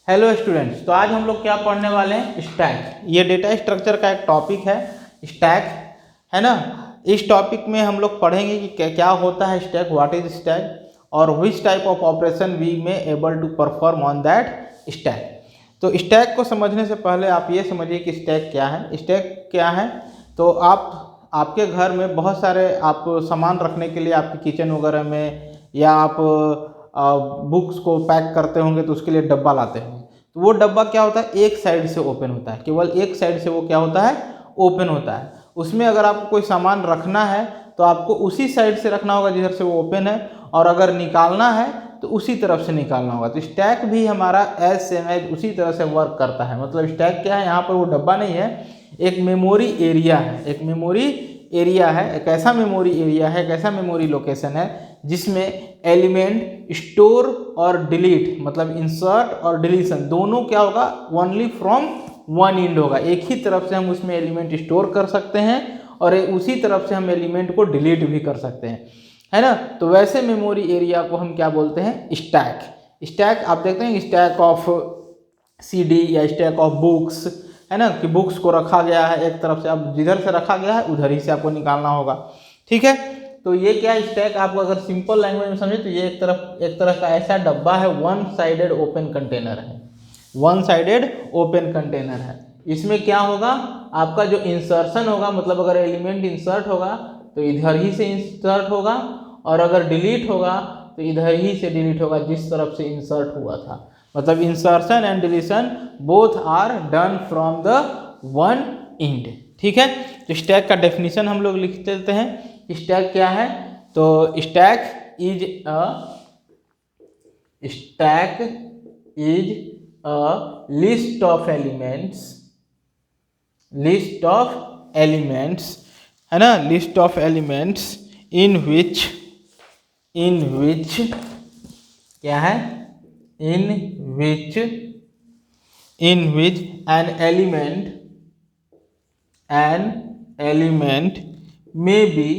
Hello students, तो आज हम लोग क्या पढ़ने वाले हैं? स्टैक। ये डेटा स्ट्रक्चर का एक टॉपिक है, स्टैक, है ना। इस टॉपिक में हम लोग पढ़ेंगे कि क्या होता है स्टैक, व्हाट इज स्टैक, और which type of operation we may able to perform on that stack. तो स्टैक को समझने से पहले आप ये समझिए कि स्टैक क्या है। स्टैक क्या है? तो आपके घर में बहुत सारे आप सामान रखने के लिए आपके किचन वगैरह में, या आप बुक्स को पैक करते होंगे तो उसके लिए डब्बा लाते होंगे। तो वो डब्बा क्या होता है? एक साइड से ओपन होता है, केवल एक साइड से वो क्या होता है? ओपन होता है। उसमें अगर आपको कोई सामान रखना है तो आपको उसी साइड से रखना होगा जिधर से वो ओपन है, और अगर निकालना है तो उसी तरफ से निकालना होगा। तो स्टैक भी हमारा एज सेम एज उसी तरह से वर्क करता है। मतलब स्टैक क्या है? यहाँ पर वो डब्बा नहीं है, एक मेमोरी एरिया है। एक मेमोरी एरिया है, एक ऐसा मेमोरी एरिया है, एक ऐसा मेमोरी लोकेशन है जिसमें एलिमेंट स्टोर और डिलीट, मतलब इंसर्ट और डिलीशन दोनों क्या होगा? ओनली फ्रॉम वन एंड होगा। एक ही तरफ से हम उसमें एलिमेंट स्टोर कर सकते हैं और उसी तरफ से हम एलिमेंट को डिलीट भी कर सकते हैं, है ना। तो वैसे मेमोरी एरिया को हम क्या बोलते हैं? स्टैक। स्टैक आप देखते हैं, स्टैक ऑफ सीडी या स्टैक ऑफ बुक्स, है ना, कि बुक्स को रखा गया है एक तरफ से, अब जिधर से रखा गया है उधर ही से आपको निकालना होगा। ठीक है, तो ये क्या स्टैक, आपको अगर सिंपल लैंग्वेज में समझे तो ये एक तरह का ऐसा डब्बा है, वन साइडेड ओपन कंटेनर है। वन साइडेड ओपन कंटेनर है। इसमें क्या होगा? आपका जो इंसर्शन होगा, मतलब अगर एलिमेंट इंसर्ट होगा तो इधर ही से इंसर्ट होगा, और अगर डिलीट होगा तो इधर ही से डिलीट होगा जिस तरफ से इंसर्ट हुआ था। मतलब insertion and deletion both are done from the one end. ठीक है, तो स्टैक का डेफिनेशन हम लोग लिख देते हैं। स्टैक क्या है? तो stack is a list of elements, है ना, लिस्ट ऑफ एलिमेंट्स इन विच क्या है? in which an element may be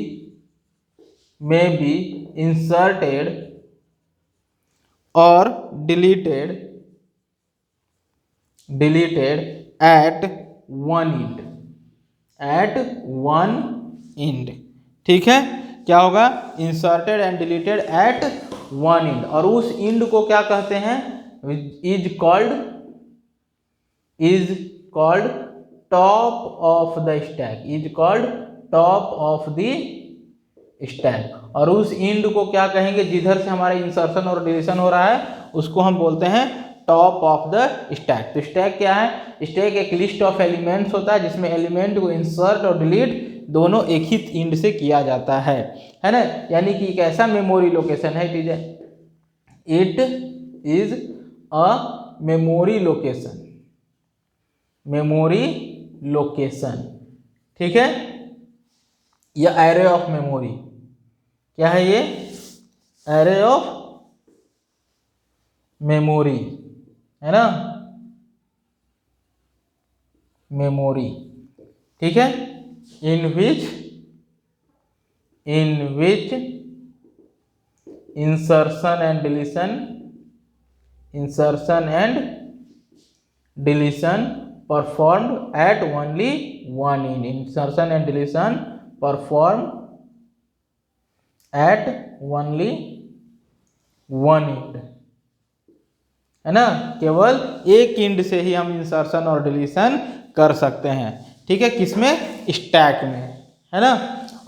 inserted or deleted at one end। ठीक है, क्या होगा? Inserted and deleted eight one and, और उस एंड को क्या कहते हैं? Is called top of the stack. Is called top of the stack. और उस एंड को क्या कहेंगे? जिधर से हमारा इंसर्शन और डिलीशन हो रहा है उसको हम बोलते हैं टॉप ऑफ द स्टैक। तो स्टैक क्या है? स्टैक एक लिस्ट ऑफ एलिमेंट्स होता है जिसमें एलिमेंट को इंसर्ट और डिलीट दोनों एक ही एंड से किया जाता है ना। यानी कि एक ऐसा मेमोरी लोकेशन है, it is a memory location. ठीक है, यह एरे ऑफ मेमोरी क्या है? ये एरे ऑफ मेमोरी है ना, मेमोरी। ठीक है, in which insertion and deletion performed at only one end। insertion and deletion performed at only one end, है ना। केवल एक एंड से ही हम इंसर्शन और डिलीशन कर सकते हैं। ठीक है, किसमें? स्टैक में, है ना।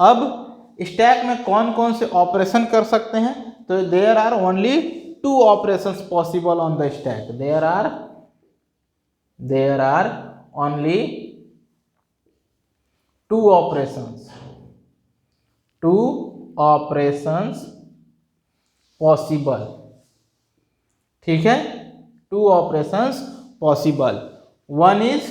अब स्टैक में कौन कौन से ऑपरेशन कर सकते हैं? तो there are only two operations possible on the stack. There are only two operations possible. ठीक है, two operations possible. One is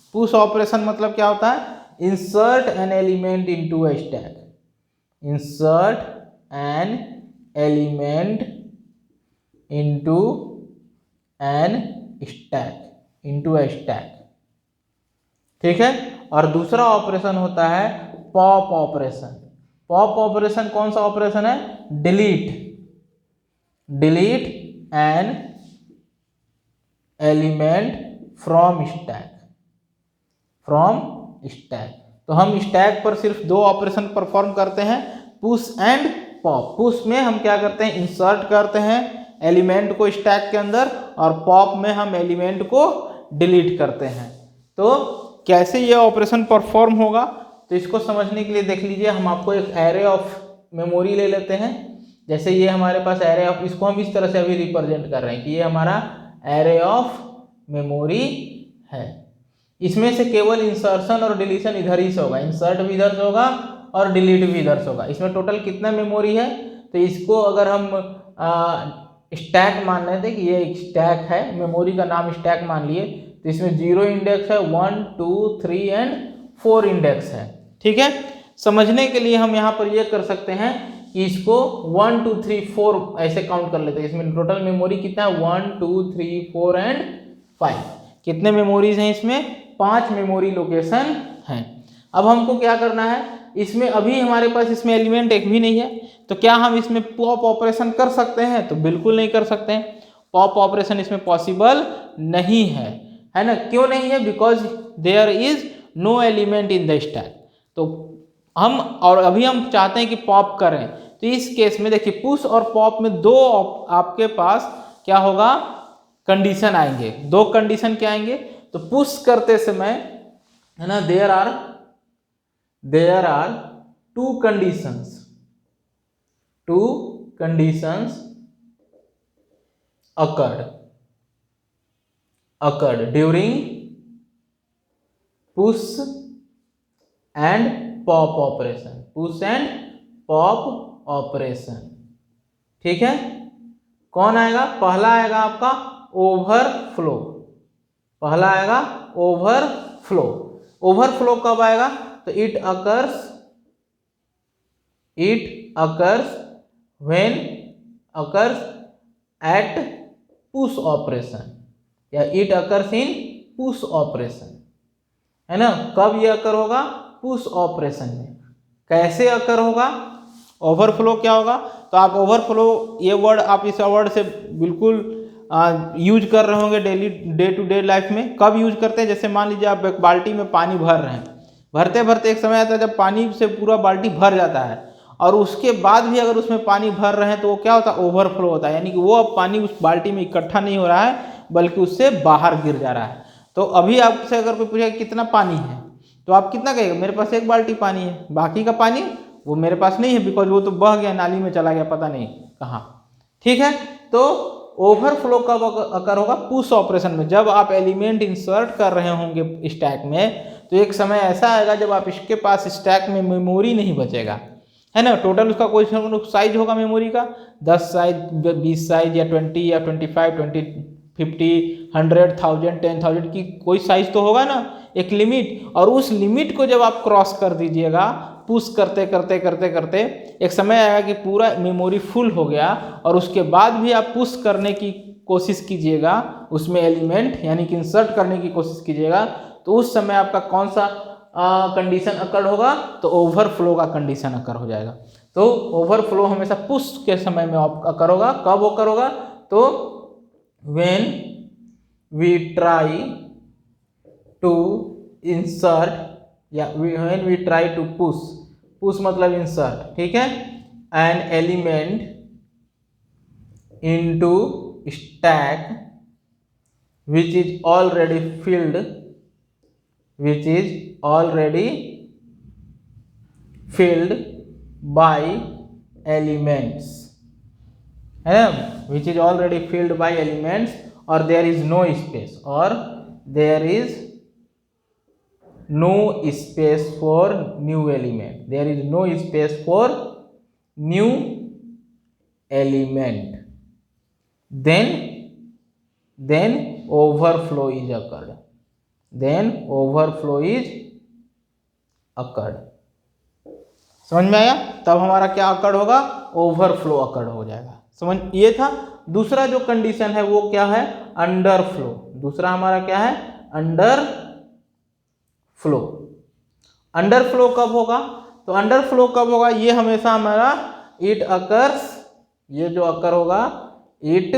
push operation मतलब क्या होता है? Insert an element into a stack. Insert an element into a stack. ठीक है, और दूसरा ऑपरेशन होता है पॉप ऑपरेशन। पॉप ऑपरेशन कौन सा ऑपरेशन है? Delete an element from stack. तो हम स्टैक पर सिर्फ दो ऑपरेशन परफॉर्म करते हैं, पुश एंड पॉप। पुश में हम क्या करते हैं? इंसर्ट करते हैं एलिमेंट को स्टैक के अंदर, और पॉप में हम एलिमेंट को डिलीट करते हैं। तो कैसे ये ऑपरेशन परफॉर्म होगा, तो इसको समझने के लिए देख लीजिए, हम आपको एक एरे ऑफ मेमोरी ले लेते हैं। जैसे ये हमारे पास एरे ऑफ, इसको हम इस तरह से अभी रिप्रेजेंट कर रहे हैं कि ये हमारा एरे ऑफ मेमोरी है। इसमें से केवल इंसर्शन और डिलीशन इधर ही से होगा, इंसर्ट भी इधर से होगा और डिलीट भी इधर से होगा। इसमें टोटल कितना मेमोरी है? तो इसको अगर हम स्टैक मान लेते कि ये एक स्टैक है, मेमोरी का नाम स्टैक मान लिए, तो इसमें 0 इंडेक्स है, 1 2 3 एंड 4 इंडेक्स है। ठीक है, समझने के लिए हम यहाँ पर ये कर सकते हैं कि इसको 1 2 3 4 ऐसे काउंट कर लेते हैं। इसमें टोटल मेमोरी कितना है? 1 2 3 4 एंड 5। कितने मेमोरीज हैं इसमें? 5 मेमोरी लोकेशन हैं। अब हमको क्या करना है, इसमें अभी हमारे पास इसमें एलिमेंट एक भी नहीं है, तो क्या हम इसमें पॉप ऑपरेशन कर सकते हैं? तो बिल्कुल नहीं कर सकते हैं। पॉप ऑपरेशन इसमें पॉसिबल नहीं है ना? क्यों नहीं है? Because there is no element in the stack. तो हम, और अभी हम चाहते हैं कि पॉप करें, तो इस केस में देखिए पुश और पॉप में दो आपके पास क्या होगा? कंडीशन आएंगे। दो कंडीशन क्या आएंगे? तो पुश करते समय है ना, there are two conditions occurred during push and pop operation। ठीक है, कौन आएगा? पहला आएगा आपका ओवरफ्लो। ओवरफ्लो कब आएगा? तो it occurs when occurs at push operation, या it occurs in push operation, है ना? कब ये अकर होगा? पुश ऑपरेशन में। कैसे अकर होगा? ओवरफ्लो क्या होगा? तो आप ओवरफ्लो ये वर्ड, आप इस वर्ड से बिल्कुल यूज कर रहे होंगे डे टू डे लाइफ में। कब यूज करते हैं? जैसे मान लीजिए आप एक बाल्टी में पानी भर रहे हैं, भरते भरते एक समय आता है जब पानी से पूरा बाल्टी भर जाता है, और उसके बाद भी अगर उसमें पानी भर रहे हैं तो वो क्या होता है? ओवरफ्लो होता है। यानी कि वो अब पानी उस बाल्टी में इकट्ठा नहीं हो रहा है, बल्कि उससे बाहर गिर जा रहा है। तो अभी आपसे अगर कोई पूछेगा कितना पानी है, तो आप कितना कहेगा? मेरे पास 1 बाल्टी पानी है, बाकी का पानी वो मेरे पास नहीं है, बिकॉज वो तो बह गया, नाली में चला गया, पता नहीं कहाँ। ठीक है, तो ओवरफ्लो कब अकर होगा? पुश ऑपरेशन में। जब आप एलिमेंट इंसर्ट कर रहे होंगे स्टैक में, तो एक समय ऐसा आएगा जब आप इसके पास स्टैक में मेमोरी नहीं बचेगा, है ना? टोटल उसका कोई साइज होगा मेमोरी का, 10 साइज, 20 साइज, या 20 या 25, 20, 50, 100, 1000, 10,000 की कोई साइज तो होगा ना, एक लिमिट। और उस लिमिट को जब आप क्रॉस कर दीजिएगा, पुश करते करते करते करते एक समय आएगा कि पूरा मेमोरी फुल हो गया, और उसके बाद भी आप पुश करने की कोशिश कीजिएगा उसमें एलिमेंट, यानी कि इंसर्ट करने की कोशिश कीजिएगा, तो उस समय आपका कौन सा कंडीशन अकर होगा? तो ओवरफ्लो का कंडीशन अकर हो जाएगा। तो ओवरफ्लो हमेशा पुश के समय में अकर होगा। कब अकर होगा? तो when we try to insert, या when we try to push मतलब insert, ठीक है, an element into stack which is already filled by elements, है ना? which is already filled by elements, or there is no space, for new element, then overflow is occurred। समझ में आया? तब हमारा क्या अकड़ होगा? ओवरफ्लो अकड़ हो जाएगा। समझ, ये था। दूसरा जो कंडीशन है वो क्या है? अंडरफ्लो। दूसरा हमारा क्या है? अंडरफ्लो। अंडरफ्लो कब होगा? तो अंडर फ्लो कब होगा, ये हमेशा हमारा इट अकर्स, ये जो अकर होगा it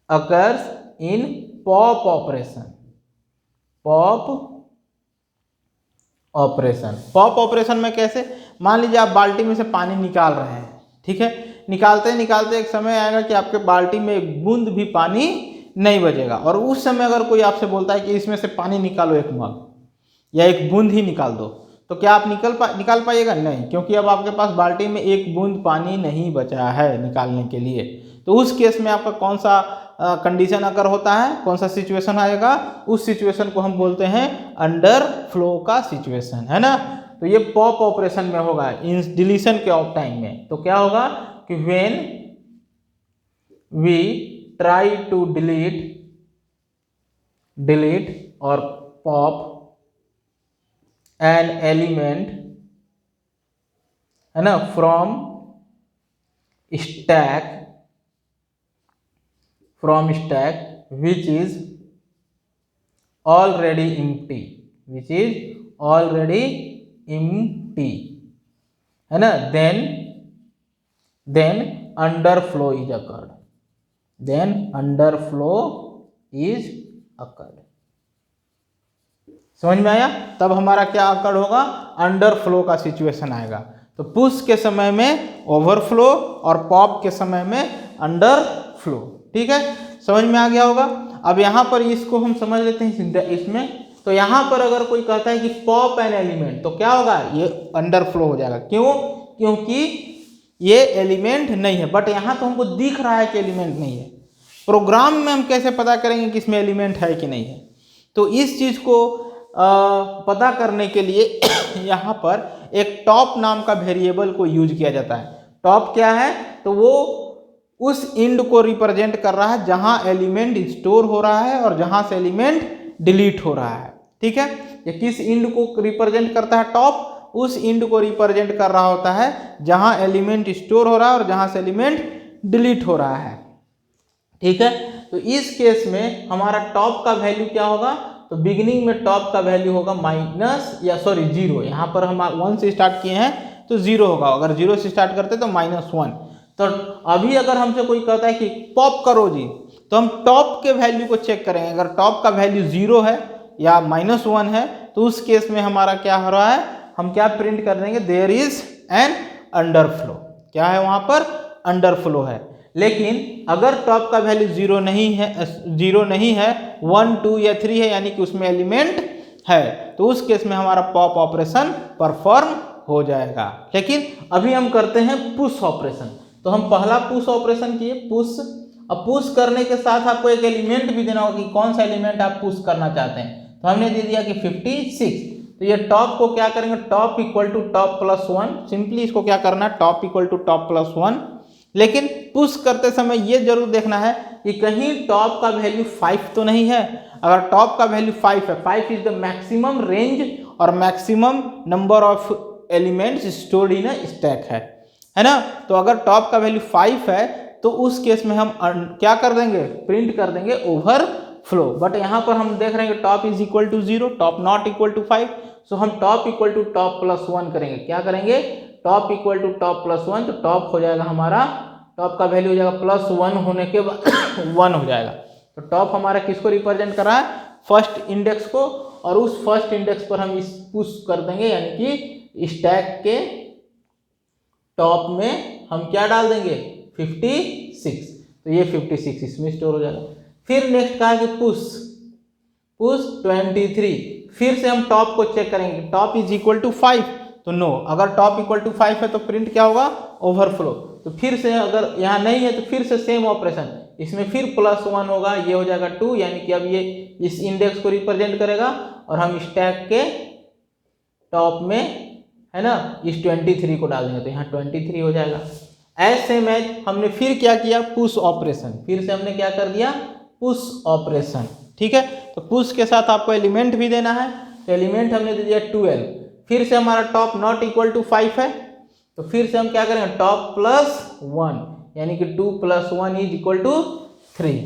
occurs in pop operation. Pop operation, pop operation में कैसे, मान लीजिए आप बाल्टी में से पानी निकाल रहे हैं, ठीक है, निकालते निकालते एक समय आएगा कि आपके बाल्टी में एक बूंद भी पानी नहीं बचेगा, और उस समय अगर कोई आपसे बोलता है कि इसमें से पानी निकालो एक मग या एक बूंद ही निकाल दो, तो क्या आप निकाल पाइएगा? नहीं, क्योंकि अब आपके पास बाल्टी में एक बूंद पानी नहीं बचा है निकालने के लिए। तो उस केस में आपका कौन सा कंडीशन अगर होता है, कौन सा सिचुएशन आएगा, उस सिचुएशन को हम बोलते हैं अंडर फ्लो का सिचुएशन, है ना। तो ये पॉप ऑपरेशन में होगा, इन डिलीशन के ऑफ टाइम में। तो क्या होगा कि when we try to delete or pop an element, है ना, from stack which is already empty, है ना, then underflow is occurred, समझ में आया? तब हमारा क्या अकर्ड होगा, अंडर फ्लो का सिचुएशन आएगा। तो पुश के समय में ओवरफ्लो और पॉप के समय में अंडर फ्लो, ठीक है, समझ में आ गया होगा। अब यहाँ पर इसको हम समझ लेते हैं इसमें। तो यहाँ पर अगर कोई कहता है कि पॉप एन एलिमेंट, तो क्या होगा, ये अंडर फ्लो हो जाएगा। क्यों? क्योंकि ये एलिमेंट नहीं है, बट यहाँ तो हमको दिख रहा है कि एलिमेंट नहीं है। प्रोग्राम में हम कैसे पता करेंगे कि इसमें एलिमेंट है कि नहीं है? तो इस चीज़ को पता करने के लिए यहाँ पर एक टॉप नाम का वेरिएबल को यूज किया जाता है। टॉप क्या है? तो वो उस इंड को रिप्रेजेंट कर रहा है जहां एलिमेंट स्टोर हो रहा है और जहां से एलिमेंट डिलीट हो रहा है, ठीक है। ये किस इंड को रिप्रेजेंट करता है? टॉप उस इंड को रिप्रेजेंट कर रहा होता है जहां एलिमेंट स्टोर हो रहा है और जहां से एलिमेंट डिलीट हो रहा है, ठीक है। तो इस केस में हमारा टॉप का वैल्यू क्या होगा? तो बिगिनिंग में टॉप का वैल्यू होगा जीरो। यहाँ पर हम 1 से स्टार्ट किए हैं तो 0 होगा, अगर 0 से स्टार्ट करते तो -1। तो अभी अगर हमसे कोई कहता है कि पॉप करो जी, तो हम टॉप के वैल्यू को चेक करेंगे। अगर टॉप का वैल्यू 0 है या -1 है तो उस केस में हमारा क्या हो रहा है, हम क्या प्रिंट कर देंगे, देयर इज एन अंडरफ्लो। क्या है वहाँ पर? अंडरफ्लो है। लेकिन अगर टॉप का वैल्यू 0 नहीं है 1, 2 या 3 है, यानी कि उसमें एलिमेंट है, तो उस केस में हमारा पॉप ऑपरेशन परफॉर्म हो जाएगा। लेकिन अभी हम करते हैं पुश ऑपरेशन। तो हम पहला पुश ऑपरेशन किए, पुश। अब पुश करने के साथ आपको एक एलिमेंट भी देना होगा कि कौन सा एलिमेंट आप पुश करना चाहते हैं। तो हमने दे दिया कि 56। तो ये टॉप को क्या करेंगे, top equal to top plus 1। Simply इसको क्या करना है, top equal to top plus 1। लेकिन पुश करते समय ये जरूर देखना है कि कहीं टॉप का वैल्यू 5 तो नहीं है। अगर टॉप का वैल्यू 5 है, 5 इज द मैक्सिमम रेंज और maximum number of elements stored in stack है ना। तो अगर टॉप का वैल्यू 5 है तो उस केस में हम क्या कर देंगे, प्रिंट कर देंगे ओवरफ्लो। बट यहाँ पर हम देख रहे हैं कि top is equal to 0, top not equal to 5। So हम top equal to top plus 1 करेंगे। क्या करेंगे, top equal to top plus 1। तो टॉप हो जाएगा हमारा, टॉप का वैल्यू हो जाएगा +1 होने के बाद 1 हो जाएगा। तो टॉप हमारा किसको रिप्रेजेंट कर रहा है, फर्स्ट इंडेक्स को, और उस फर्स्ट इंडेक्स पर हम इस पुश कर देंगे, यानी कि स्टैक के टॉप में हम क्या डाल देंगे, 56। तो ये 56 इसमें स्टोर हो जाएगा। फिर नेक्स्ट कहा कि पुश 23। फिर से हम टॉप को चेक करेंगे, टॉप इज इक्वल टू 5। तो नो, अगर टॉप इक्वल टू 5 है तो प्रिंट क्या होगा, ओवरफ्लो। तो फिर से अगर यहाँ नहीं है तो फिर से सेम ऑपरेशन, इसमें फिर +1 होगा, ये हो जाएगा 2, यानी कि अब ये इस इंडेक्स को रिप्रेजेंट करेगा और हम स्टैक के टॉप में, है ना, इस 23 को डाल देंगे। तो यहाँ 23 हो जाएगा। एज सेम एज हमने फिर क्या किया, पुश ऑपरेशन। फिर से हमने क्या कर दिया, पुश ऑपरेशन, ठीक है। तो पुश के साथ आपको एलिमेंट भी देना है। तो एलिमेंट हमने दे दिया 12। फिर से हमारा टॉप नॉट इक्वल टू 5 है, तो फिर से हम क्या करेंगे, टॉप +1, यानी कि 2 + 1 इज इक्वल टू 3,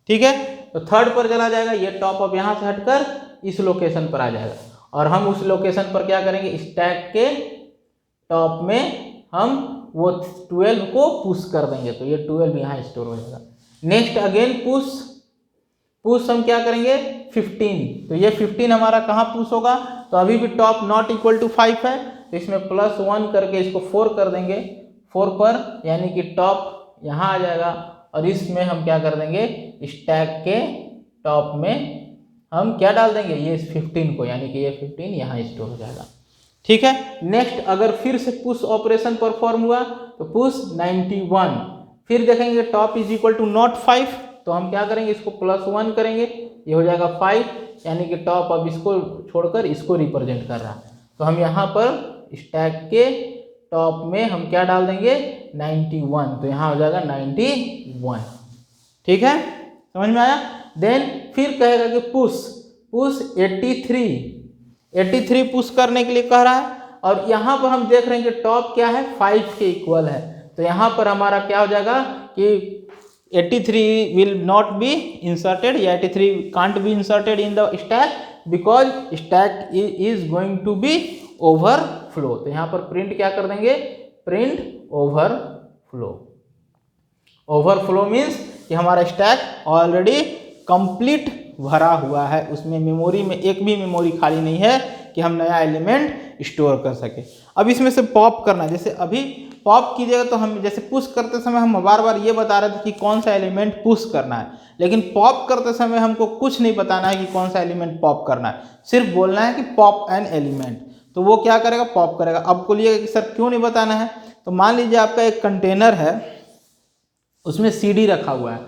ठीक है। तो थर्ड पर चला जाएगा, ये टॉप अब यहाँ से हटकर इस लोकेशन पर आ जाएगा। और हम उस लोकेशन पर क्या करेंगे, स्टैक के टॉप में हम वो 12 को पुश कर देंगे, तो ये 12 यहाँ स्टोर हो जाएगा। नेक्स्ट अगेन पुश हम क्या करेंगे 15, तो ये 15 हमारा कहाँ पुश होगा, तो अभी भी टॉप नॉट इक्वल टू 5 है, तो इसमें +1 करके इसको 4 कर देंगे 4 पर, यानी कि टॉप यहाँ आ जाएगा। और इसमें हम क्या कर देंगे, स्टैक के टॉप में हम क्या डाल देंगे, ये 15 को, यानी कि ये 15 यहाँ स्टोर हो जाएगा। ठीक है। नेक्स्ट अगर फिर से पुश ऑपरेशन परफॉर्म हुआ तो पुश 91, फिर देखेंगे top is equal to not 5, तो हम क्या करेंगे, इसको +1 करेंगे, ये हो जाएगा 5, यानी कि टॉप अब इसको छोड़कर इसको रिप्रेजेंट कर रहा है। तो हम यहाँ पर स्टैक के टॉप में हम क्या डाल देंगे 91, तो यहाँ हो जाएगा 91। ठीक है, समझ में आया। देन फिर कहेगा कि पुश 83 पुश करने के लिए कह रहा है, और यहाँ पर हम देख रहे हैं कि टॉप क्या है 5 के इक्वल है, तो यहाँ पर हमारा क्या हो जाएगा कि 83 विल नॉट बी इंसर्टेड, या 83 can't be inserted in the stack because stack is going to be overflow. तो यहाँ पर प्रिंट क्या कर देंगे, प्रिंट ओवरफ्लो मीन्स कि हमारा स्टैक ऑलरेडी कंप्लीट भरा हुआ है, उसमें मेमोरी में एक भी मेमोरी खाली नहीं है कि हम नया एलिमेंट स्टोर कर सके। अब इसमें से पॉप करना है, जैसे अभी पॉप कीजिएगा तो हम जैसे पुश करते समय हम बार बार ये बता रहे थे कि कौन सा एलिमेंट पुश करना है, लेकिन पॉप करते समय हमको कुछ नहीं बताना है कि कौन सा एलिमेंट पॉप करना है, सिर्फ बोलना है कि पॉप एन एलिमेंट, तो वो क्या करेगा, पॉप करेगा। अब बोलिएगा कि सर क्यों नहीं बताना है, तो मान लीजिए आपका एक कंटेनर है, उसमें CD रखा हुआ है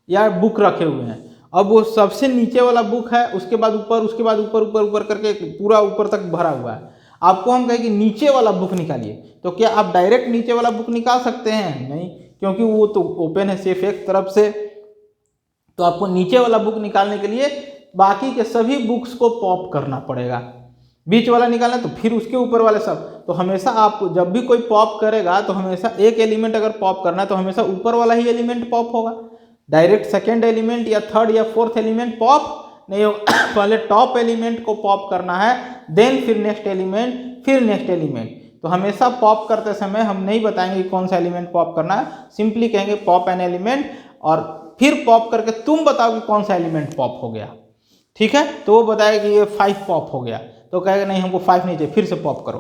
या बुक रखे हुए हैं, अब वो सबसे नीचे वाला बुक है, उसके बाद ऊपर, उसके बाद ऊपर करके पूरा ऊपर तक भरा हुआ है। आपको हम कहें कि नीचे वाला बुक निकालिए, तो क्या आप डायरेक्ट नीचे वाला बुक निकाल सकते हैं? नहीं, क्योंकि वो तो ओपन है सिर्फ एक तरफ से, तो आपको नीचे वाला बुक निकालने के लिए बाकी के सभी बुक्स को पॉप करना पड़ेगा। बीच वाला निकालना तो फिर उसके ऊपर वाले सब, तो हमेशा आपको जब भी कोई पॉप करेगा तो हमेशा एक एलिमेंट अगर पॉप करना है तो हमेशा ऊपर वाला ही एलिमेंट पॉप होगा, डायरेक्ट सेकेंड एलिमेंट या थर्ड या फोर्थ एलिमेंट पॉप नहीं होगा। पहले टॉप एलिमेंट को पॉप करना है, देन फिर नेक्स्ट एलिमेंट। तो हमेशा पॉप करते समय हम नहीं बताएंगे कि कौन सा एलिमेंट पॉप करना है, सिंपली कहेंगे पॉप एन एलिमेंट, और फिर पॉप करके तुम बताओ कि कौन सा एलिमेंट पॉप हो गया। ठीक है, तो वो बताएगा कि ये 5 पॉप हो गया, तो कहेगा नहीं हमको 5 नहीं चाहिए, फिर से पॉप करो,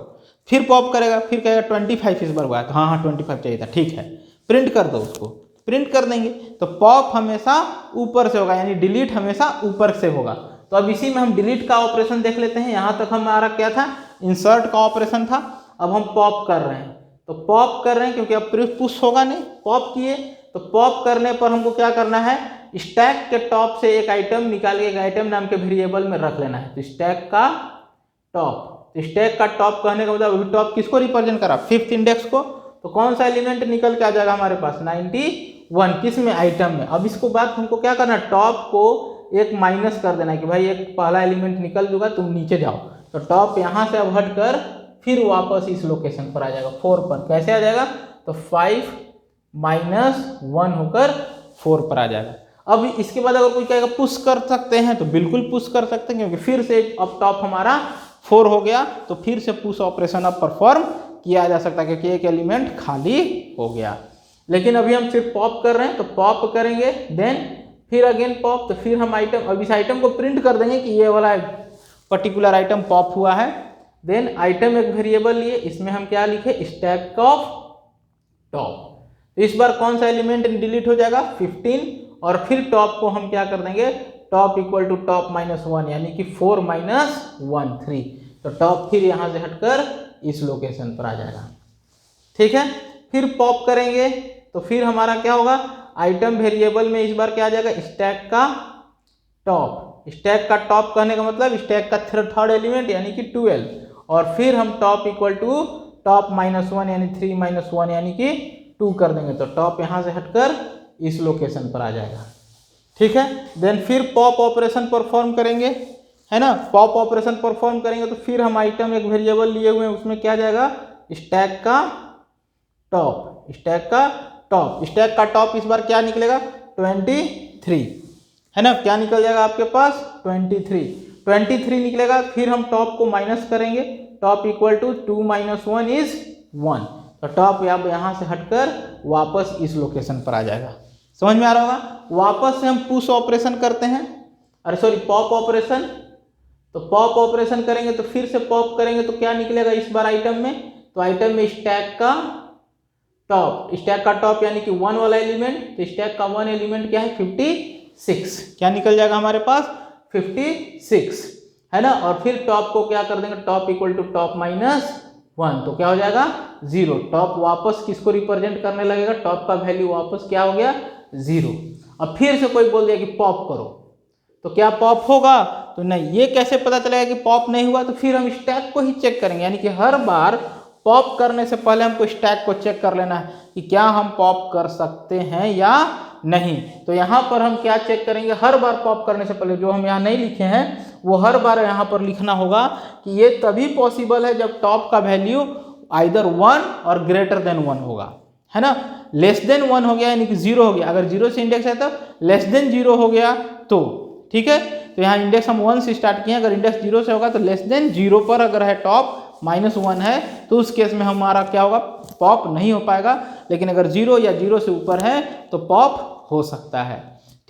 फिर पॉप करेगा, फिर कहेगा 25 इस बार हुआ है, तो हाँ 25 चाहिए था, ठीक है प्रिंट कर दो, उसको प्रिंट कर देंगे। तो पॉप हमेशा ऊपर से होगा, यानी डिलीट हमेशा ऊपर से होगा। तो अब इसी में हम डिलीट का ऑपरेशन देख लेते हैं। यहाँ तक हमारा क्या था, इंसर्ट का ऑपरेशन था, अब हम पॉप कर रहे हैं। तो पॉप कर रहे हैं क्योंकि अब पुश होगा नहीं, पॉप किए, तो पॉप करने पर हमको क्या करना है, स्टैक के टॉप से एक आइटम निकाल के एक आइटम नाम के वेरिएबल में रख लेना है। तो स्टैक का टॉप, तो स्टैक का टॉप कहने का मतलब अभी टॉप किसको रिप्रेजेंट करा, 5th इंडेक्स को, तो कौन सा एलिमेंट निकल के आ जाएगा हमारे पास 91, किस में, आइटम में। अब इसको बाद हमको क्या करना है, टॉप को एक माइनस कर देना है कि भाई एक पहला एलिमेंट निकल चुका, तुम नीचे जाओ। तो टॉप यहाँ से अब हटकर फिर वापस इस लोकेशन पर आ जाएगा 4 पर। कैसे आ जाएगा, तो 5 - 1 होकर 4 पर आ जाएगा। अब इसके बाद अगर कोई कहेगा पुश कर सकते हैं, तो बिल्कुल पुश कर सकते हैं, क्योंकि फिर से अब टॉप हमारा 4 हो गया, तो फिर से पुश ऑपरेशन अब परफॉर्म किया जा सकता है क्योंकि एक एलिमेंट खाली हो गया। लेकिन अभी हम सिर्फ पॉप कर रहे हैं, तो पॉप करेंगे, देन फिर अगेन पॉप, तो फिर हम आइटम, अब इस आइटम को प्रिंट कर देंगे कि ये वाला पर्टिकुलर आइटम पॉप हुआ है। देन आइटम एक वेरिएबल लिए, इसमें हम क्या लिखे, स्टैक ऑफ टॉप। तो इस बार कौन सा एलिमेंट डिलीट हो जाएगा, 15, और फिर टॉप को हम क्या कर देंगे, टॉप इक्वल टू टॉप -1, यानी कि 4 - 1 3। तो टॉप फिर यहाँ से हटकर इस लोकेशन पर आ जाएगा। ठीक है, फिर पॉप करेंगे तो फिर हमारा क्या होगा, आइटम वेरिएबल में इस बार क्या आ जाएगा, स्टैक का टॉप। स्टैक का टॉप कहने का मतलब स्टैक का थर्ड एलिमेंट यानी कि 12, और फिर हम टॉप इक्वल टू टॉप -1 यानी 3 - 1 यानी कि 2 कर देंगे। तो टॉप यहाँ से हटकर इस लोकेशन पर आ जाएगा। ठीक है, देन फिर पॉप ऑपरेशन परफॉर्म करेंगे, है ना। पॉप ऑपरेशन परफॉर्म करेंगे तो फिर हम आइटम एक वेरिएबल लिए हुए हैं, उसमें क्या जाएगा, स्टैक का टॉप। स्टैक का टॉप इस बार क्या निकलेगा, 23, है ना। क्या निकल जाएगा आपके पास, 23। 23 निकलेगा, फिर हम टॉप को माइनस करेंगे, टॉप इक्वल टू 2 - 1 इज 1, तो टॉप अब यहाँ से हटकर वापस इस लोकेशन पर आ जाएगा। समझ में आ रहा होगा। वापस से हम पुश ऑपरेशन करते हैं, अरे सॉरी पॉप ऑपरेशन, तो पॉप ऑपरेशन करेंगे तो फिर से पॉप करेंगे तो क्या निकलेगा इस बार आइटम में, तो आइटम में स्टैक का टॉप यानी कि 1 वाला एलिमेंट, तो स्टैक का 1 एलिमेंट क्या है 56, क्या निकल जाएगा हमारे पास 56 है ना। और फिर टॉप को क्या कर देंगे, टॉप इक्वल टू टॉप -1, तो क्या हो जाएगा 0। टॉप वापस किसको रिप्रेजेंट करने लगेगा, टॉप का वैल्यू वापस क्या हो गया 0। अब फिर से कोई बोल दिया कि पॉप करो, तो क्या पॉप होगा, तो नहीं। ये कैसे पता चलेगा कि पॉप नहीं हुआ, तो फिर हम स्टैक को ही चेक करेंगे, यानी कि हर बार पॉप करने से पहले हमको स्टैक को चेक कर लेना है कि क्या हम पॉप कर सकते हैं या नहीं। तो यहाँ पर हम क्या चेक करेंगे, हर बार पॉप करने से पहले, जो हम यहाँ नहीं लिखे हैं वो हर बार यहाँ पर लिखना होगा कि ये तभी पॉसिबल है जब टॉप का वैल्यू आइदर 1 और ग्रेटर देन 1 होगा, है ना। लेस देन 1 हो गया यानी कि 0 हो गया, अगर 0 से इंडेक्स है तो लेस देन 0 हो गया, तो ठीक है। तो यहाँ इंडेक्स हम 1 से स्टार्ट किए, अगर इंडेक्स 0 से होगा तो लेस देन 0 पर अगर है टॉप -1 है तो उस केस में हमारा क्या होगा, पॉप नहीं हो पाएगा। लेकिन अगर 0 या 0 से ऊपर है तो पॉप हो सकता है,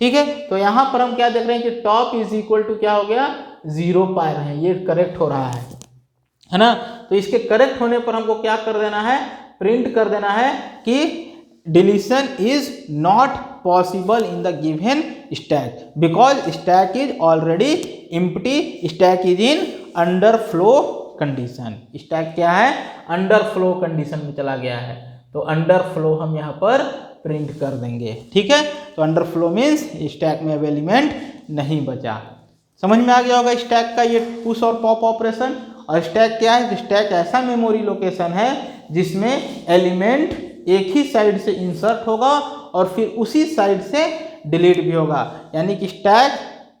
ठीक है। तो यहाँ पर हम क्या देख रहे हैं कि टॉप इज इक्वल टू क्या हो गया 0 पा रहे हैं, ये करेक्ट हो रहा है ना। तो इसके करेक्ट होने पर हमको क्या कर देना है, प्रिंट कर देना है कि deletion is not possible in the given stack because stack is already empty, stack is in under flow condition. Stack क्या है, अंडर फ्लो कंडीशन में चला गया है, तो अंडर फ्लो हम यहाँ पर प्रिंट कर देंगे, ठीक है। तो अंडर फ्लो मीन्स स्टैक में अब एलिमेंट नहीं बचा। समझ में आ गया होगा स्टैक का ये पुश और पॉप ऑपरेशन। और स्टैक क्या है, स्टैक ऐसा मेमोरी लोकेशन है जिसमें एलिमेंट एक ही साइड से इंसर्ट होगा और फिर उसी साइड से डिलीट भी होगा, यानी कि stack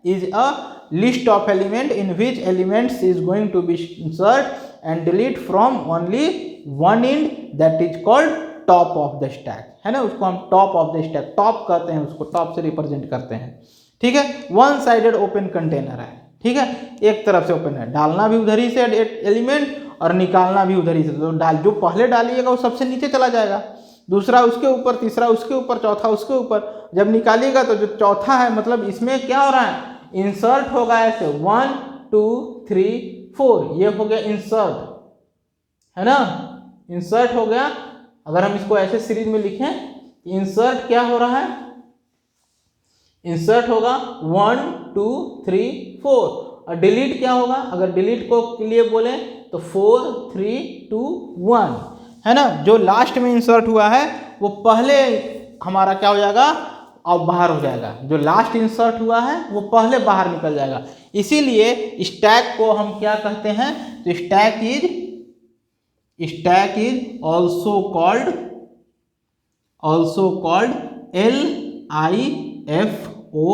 is a list of element in which elements is going to be insert and delete from only one end, that is called top of the stack, है ना। उसको हम top of the stack, top कहते हैं उसको, top से represent करते हैं, ठीक है। वन साइडेड ओपन कंटेनर है, ठीक है, एक तरफ से ओपन है, डालना भी उधर ही से एलिमेंट और निकालना भी उधर ही से। तो जो पहले डालिएगा वो सबसे नीचे चला जाएगा, दूसरा उसके ऊपर, तीसरा उसके ऊपर, चौथा उसके ऊपर। जब निकालिएगा तो जो चौथा है मतलब इसमें क्या हो रहा है, इंसर्ट होगा ऐसे 1 2 3 4, ये हो गया इंसर्ट, है ना, इंसर्ट हो गया। अगर हम इसको ऐसे सीरीज में लिखें, इंसर्ट क्या हो रहा है, इंसर्ट होगा 1 2 3 4, और डिलीट क्या होगा, अगर डिलीट को के लिए बोले तो 4 3 2 1, है ना। जो लास्ट में इंसर्ट हुआ है वो पहले हमारा क्या हो जाएगा, अब बाहर हो जाएगा। जो लास्ट इंसर्ट हुआ है वो पहले बाहर निकल जाएगा। इसीलिए स्टैक को हम क्या कहते हैं, तो stack is also called LIFO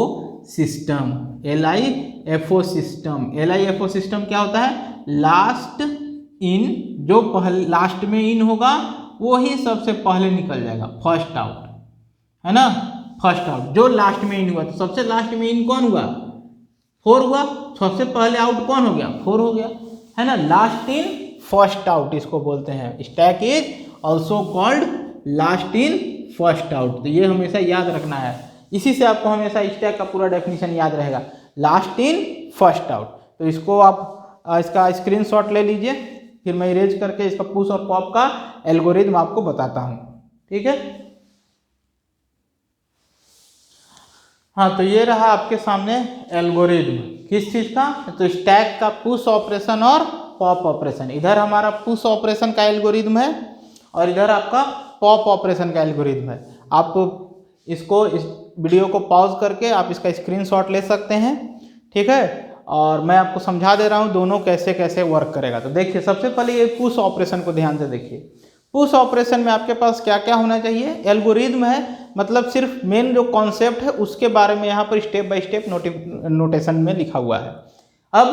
system. LIFO system क्या होता है, लास्ट इन, जो पहले लास्ट में इन होगा वो ही सबसे पहले निकल जाएगा, फर्स्ट आउट, है ना, फर्स्ट आउट। जो लास्ट में इन हुआ, तो सबसे लास्ट में इन कौन हुआ, 4 हुआ, सबसे पहले आउट कौन हो गया, 4 हो गया, है ना। लास्ट इन फर्स्ट आउट इसको बोलते हैं। Stack is also called last in first out, तो ये हमेशा याद रखना है। इसी से आपको हमेशा स्टैक का पूरा डेफिनेशन याद रहेगा, लास्ट इन फर्स्ट आउट। तो इसको आप इसका स्क्रीनशॉट ले लीजिए, फिर मैं इरेज करके इसका पुश और पॉप का एल्गोरिथम आपको बताता हूँ, ठीक है। हाँ, तो ये रहा आपके सामने एल्गोरिथम, किस चीज़ का, तो स्टैक का पुश ऑपरेशन और पॉप ऑपरेशन। इधर हमारा पुश ऑपरेशन का एल्गोरिथम है और इधर आपका पॉप ऑपरेशन का एल्गोरिथम है। आप इसको, इस वीडियो को पॉज करके आप इसका स्क्रीनशॉट ले सकते हैं, ठीक है। और मैं आपको समझा दे रहा हूँ दोनों कैसे कैसे वर्क करेगा। तो देखिए, सबसे पहले ये पुश ऑपरेशन को ध्यान से देखिए। पुश ऑपरेशन में आपके पास क्या क्या होना चाहिए, एल्गोरिथम है, मतलब सिर्फ मेन जो कॉन्सेप्ट है उसके बारे में यहाँ पर स्टेप बाय स्टेप नोटेशन में लिखा हुआ है। अब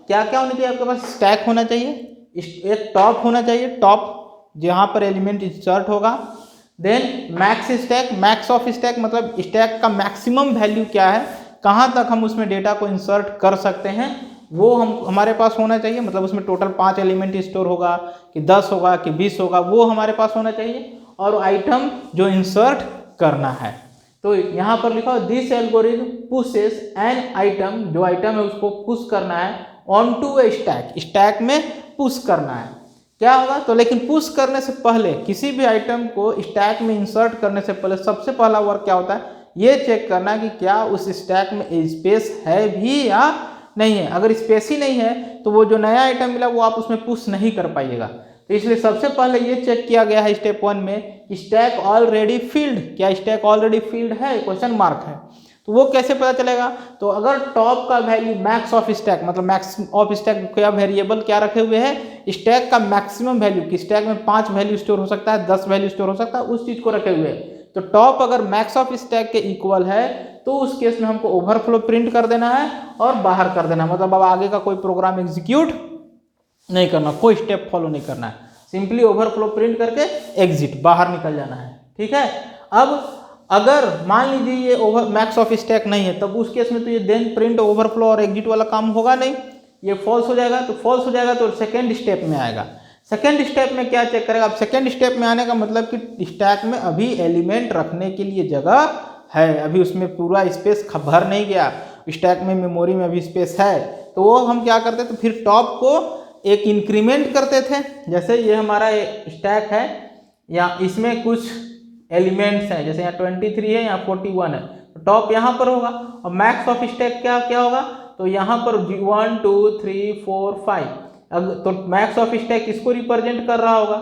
क्या क्या होना चाहिए आपके पास, स्टैक होना चाहिए, एक टॉप होना चाहिए, टॉप जहाँ पर एलिमेंट इंसर्ट होगा। Then max stack, max of stack मतलब स्टैक का मैक्सिमम वैल्यू क्या है, कहाँ तक हम उसमें डेटा को इंसर्ट कर सकते हैं, वो हमारे पास होना चाहिए, मतलब उसमें टोटल 5 एलिमेंट स्टोर होगा कि 10 होगा कि 20 होगा, वो हमारे पास होना चाहिए। और आइटम जो इंसर्ट करना है, तो यहाँ पर लिखा हो this algorithm pushes an item, जो आइटम है उसको पुश करना है on to a stack, stack में पुश करना है। क्या होगा तो, लेकिन पुश करने से पहले किसी भी आइटम को स्टैक में इंसर्ट करने से पहले सबसे पहला वर्क क्या होता है, ये चेक करना कि क्या उस स्टैक में स्पेस है भी या नहीं है। अगर स्पेस ही नहीं है तो वो जो नया आइटम मिला वो आप उसमें पुश नहीं कर पाइएगा। तो इसलिए सबसे पहले ये चेक किया गया है स्टेप 1 में, स्टैक ऑलरेडी फिल्ड, क्या स्टैक ऑलरेडी फिल्ड है, क्वेश्चन मार्क है। तो वो कैसे पता चलेगा, तो अगर टॉप का वैल्यू मैक्स ऑफ स्टैक, मतलब मैक्स ऑफ स्टैक क्या वेरिएबल क्या रखे हुए हैं, स्टैक का मैक्सिमम वैल्यू, कि स्टैक में 5 वैल्यू स्टोर हो सकता है, 10 वैल्यू स्टोर हो सकता है, उस चीज को रखे हुए हैं। तो टॉप अगर मैक्स ऑफ स्टैक के इक्वल है तो उस केस में हमको ओवरफ्लो प्रिंट कर देना है और बाहर कर देना है, मतलब अब आगे का कोई प्रोग्राम एग्जीक्यूट नहीं करना, कोई स्टेप फॉलो नहीं करना है, सिंपली ओवरफ्लो प्रिंट करके एग्जिट, बाहर निकल जाना है। ठीक है, अब अगर मान लीजिए ये ओवर मैक्स ऑफ स्टैक नहीं है, तब उस केस में तो ये देन प्रिंट ओवरफ्लो और एग्जिट वाला काम होगा नहीं, ये फॉल्स हो जाएगा। तो फॉल्स हो जाएगा तो सेकेंड स्टेप में आएगा। सेकेंड स्टेप में क्या चेक करेगा, अब सेकेंड स्टेप में आने का मतलब कि स्टैक में अभी एलिमेंट रखने के लिए जगह है, अभी उसमें पूरा स्पेस भर नहीं गया, स्टैक में मेमोरी में अभी स्पेस है। तो वो हम क्या करते तो फिर टॉप को एक इंक्रीमेंट करते थे, जैसे ये हमारा स्टैक है या इसमें कुछ एलिमेंट्स हैं, जैसे यहाँ 23 है, यहाँ 41 है, तो टॉप यहाँ पर होगा। और मैक्स ऑफ स्टैक क्या क्या होगा, तो यहाँ पर 1 2 3 4 5, तो मैक्स ऑफ स्टैक किसको रिप्रेजेंट कर रहा होगा,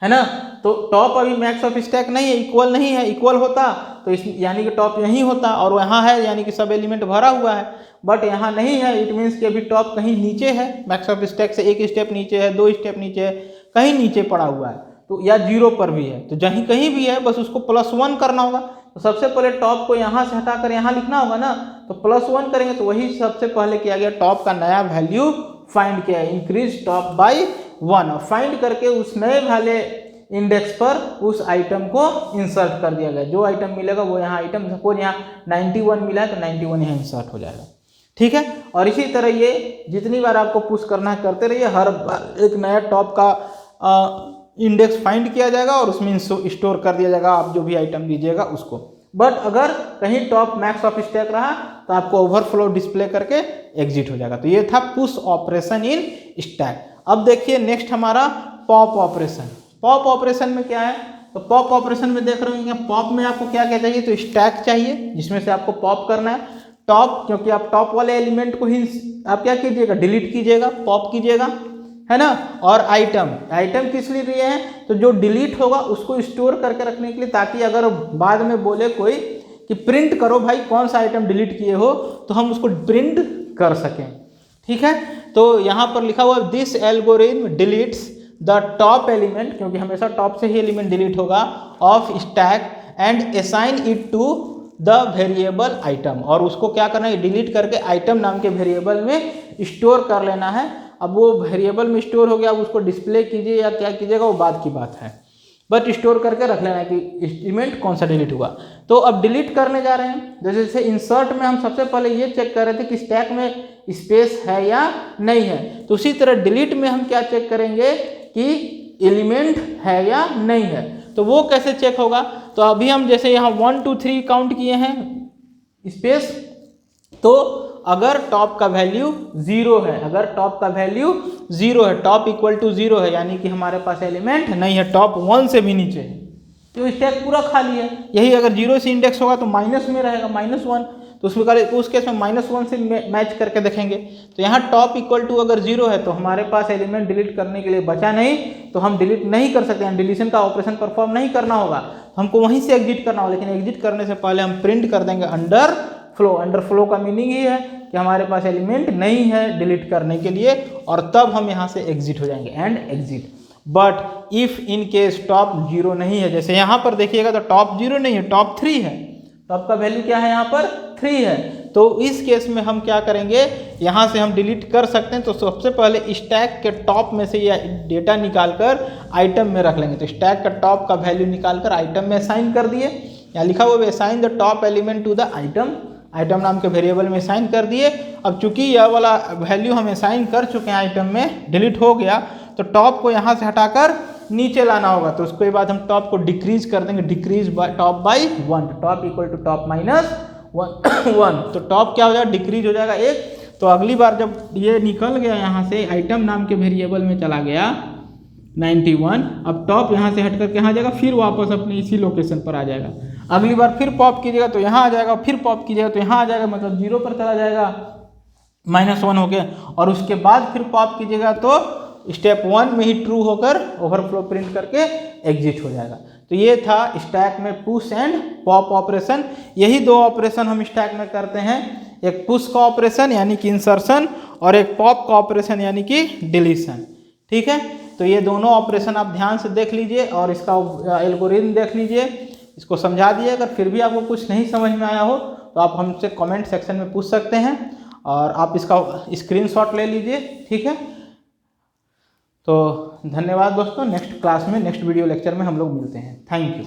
है ना। तो टॉप अभी मैक्स ऑफ स्टैक नहीं है, इक्वल नहीं है, इक्वल होता तो इस यानी कि टॉप यहीं होता, और यहाँ है यानी कि सब एलिमेंट भरा हुआ है, बट यहाँ नहीं है, इट मीन्स कि अभी टॉप कहीं नीचे है, मैक्स ऑफ स्टैक से 1 स्टेप नीचे है, 2 स्टेप नीचे है, कहीं नीचे पड़ा हुआ है, तो या 0 पर भी है, तो जहीं कहीं भी है बस उसको +1 करना होगा। तो सबसे पहले टॉप को यहाँ से हटाकर यहाँ लिखना होगा ना, तो +1 करेंगे, तो वही सबसे पहले किया गया, टॉप का नया वैल्यू फाइंड किया है, इंक्रीज टॉप बाय 1, और फाइंड करके उस नए वाले इंडेक्स पर उस आइटम को इंसर्ट कर दिया गया। जो आइटम मिलेगा वो यहाँ आइटम, सपोज यहाँ 91 मिला है तो 91 यहाँ इंसर्ट हो जाएगा। ठीक है, और इसी तरह ये जितनी बार आपको पुश करना है करते रहिए, हर बार एक नया टॉप का इंडेक्स फाइंड किया जाएगा और उसमें स्टोर कर दिया जाएगा आप जो भी आइटम दीजिएगा उसको। बट अगर कहीं टॉप मैक्स ऑफ स्टैक रहा तो आपको ओवरफ्लो डिस्प्ले करके एग्जिट हो जाएगा। तो ये था पुश ऑपरेशन इन स्टैक। अब देखिए नेक्स्ट हमारा पॉप ऑपरेशन। पॉप ऑपरेशन में क्या है, तो पॉप ऑपरेशन में देख रहे होंगे, पॉप में आपको क्या क्या चाहिए, तो स्टैक चाहिए जिसमें से आपको पॉप करना है टॉप, क्योंकि आप टॉप वाले एलिमेंट को ही आप क्या कीजिएगा, डिलीट कीजिएगा, पॉप कीजिएगा, है ना। और आइटम, आइटम किस लिए दिए हैं, तो जो डिलीट होगा उसको स्टोर करके रखने के लिए, ताकि अगर बाद में बोले कोई कि प्रिंट करो भाई कौन सा आइटम डिलीट किए हो, तो हम उसको प्रिंट कर सकें। ठीक है, तो यहाँ पर लिखा हुआ this algorithm deletes the top element, क्योंकि हमेशा टॉप से ही एलिमेंट डिलीट होगा, of stack and assign it to the variable item, और उसको क्या करना है, डिलीट करके आइटम नाम के वेरिएबल में स्टोर कर लेना है। अब वो वेरिएबल में स्टोर हो गया, अब उसको डिस्प्ले कीजिए या क्या कीजिएगा वो बाद की बात है, बट स्टोर करके रख लेना है कि एलिमेंट कौन सा डिलीट हुआ। तो अब डिलीट करने जा रहे हैं, जैसे इंसर्ट में हम सबसे पहले ये चेक कर रहे थे कि स्टैक में स्पेस है या नहीं है, तो उसी तरह डिलीट में हम क्या चेक करेंगे कि एलिमेंट है या नहीं है। तो वो कैसे चेक होगा, तो अभी हम जैसे यहाँ 1 2 3 काउंट किए हैं स्पेस, तो अगर टॉप का वैल्यू 0 है, अगर टॉप का वैल्यू 0 है, टॉप इक्वल टू 0 है, यानी कि हमारे पास एलिमेंट नहीं है, टॉप 1 से भी नीचे है, तो स्टैक पूरा खाली है। यही अगर 0 से इंडेक्स होगा तो माइनस में रहेगा, -1, तो उसमें उस केस में -1 से मैच करके देखेंगे। तो यहाँ टॉप इक्वल टू अगर 0 है तो हमारे पास एलिमेंट डिलीट करने के लिए बचा नहीं, तो हम डिलीट नहीं कर सकते हैं, डिलीशन का ऑपरेशन परफॉर्म नहीं करना होगा, हमको वहीं से एग्जिट करना होगा। लेकिन एग्जिट करने से पहले हम प्रिंट कर देंगे अंडर फ्लो। अंडर फ्लो का मीनिंग ही है कि हमारे पास एलिमेंट नहीं है डिलीट करने के लिए, और तब हम यहाँ से एग्जिट हो जाएंगे, and exit. But if in case top 0 नहीं है, जैसे यहाँ पर देखिएगा तो टॉप 0 नहीं है, टॉप 3 है, टॉप का वैल्यू क्या है यहाँ पर 3 है, तो इस केस में हम क्या करेंगे, यहाँ से हम डिलीट कर सकते हैं। तो सबसे पहले स्टैक के टॉप में से ये डेटा निकालकर आइटम में रख लेंगे। तो स्टैक का टॉप का वैल्यू निकालकर आइटम में असाइन कर दिए, यहाँ लिखा हुआ assign the top element to the item item नाम के वेरिएबल में साइन कर दिए। अब चूंकि यह वाला वैल्यू हम साइन कर चुके हैं आइटम में, डिलीट हो गया, तो टॉप को यहाँ से हटाकर नीचे लाना होगा। तो उसके बाद हम टॉप को डिक्रीज कर देंगे, decrease by top by 1, top equal to top minus 1, तो टॉप क्या हो जाएगा, डिक्रीज हो जाएगा 1। तो अगली बार जब ये निकल गया यहाँ से, आइटम नाम के वेरिएबल में चला गया 91, अब टॉप यहाँ से हट करके यहाँ आ जाएगा, फिर वापस अपने इसी लोकेशन पर आ जाएगा। अगली बार फिर पॉप कीजिएगा तो यहाँ आ जाएगा, फिर पॉप कीजिएगा तो यहाँ आ जाएगा, मतलब 0 पर चला जाएगा, -1 हो गया। और उसके बाद फिर पॉप कीजिएगा तो स्टेप 1 में ही ट्रू होकर ओवरफ्लो प्रिंट करके एग्जिट हो जाएगा। तो ये था स्टैक में पुश एंड पॉप ऑपरेशन। यही 2 ऑपरेशन हम स्टैक में करते हैं, एक पुश का ऑपरेशन यानी कि इंसर्शन, और एक पॉप का ऑपरेशन यानी कि डिलीशन। ठीक है, तो ये दोनों ऑपरेशन आप ध्यान से देख लीजिए और इसका एल्गोरिथम देख लीजिए, इसको समझा दिए। अगर फिर भी आपको कुछ नहीं समझ में आया हो तो आप हमसे कमेंट सेक्शन में पूछ सकते हैं और आप इसका स्क्रीनशॉट ले लीजिए। ठीक है, तो धन्यवाद दोस्तों। नेक्स्ट क्लास में, नेक्स्ट वीडियो लेक्चर में हम लोग मिलते हैं। Thank you.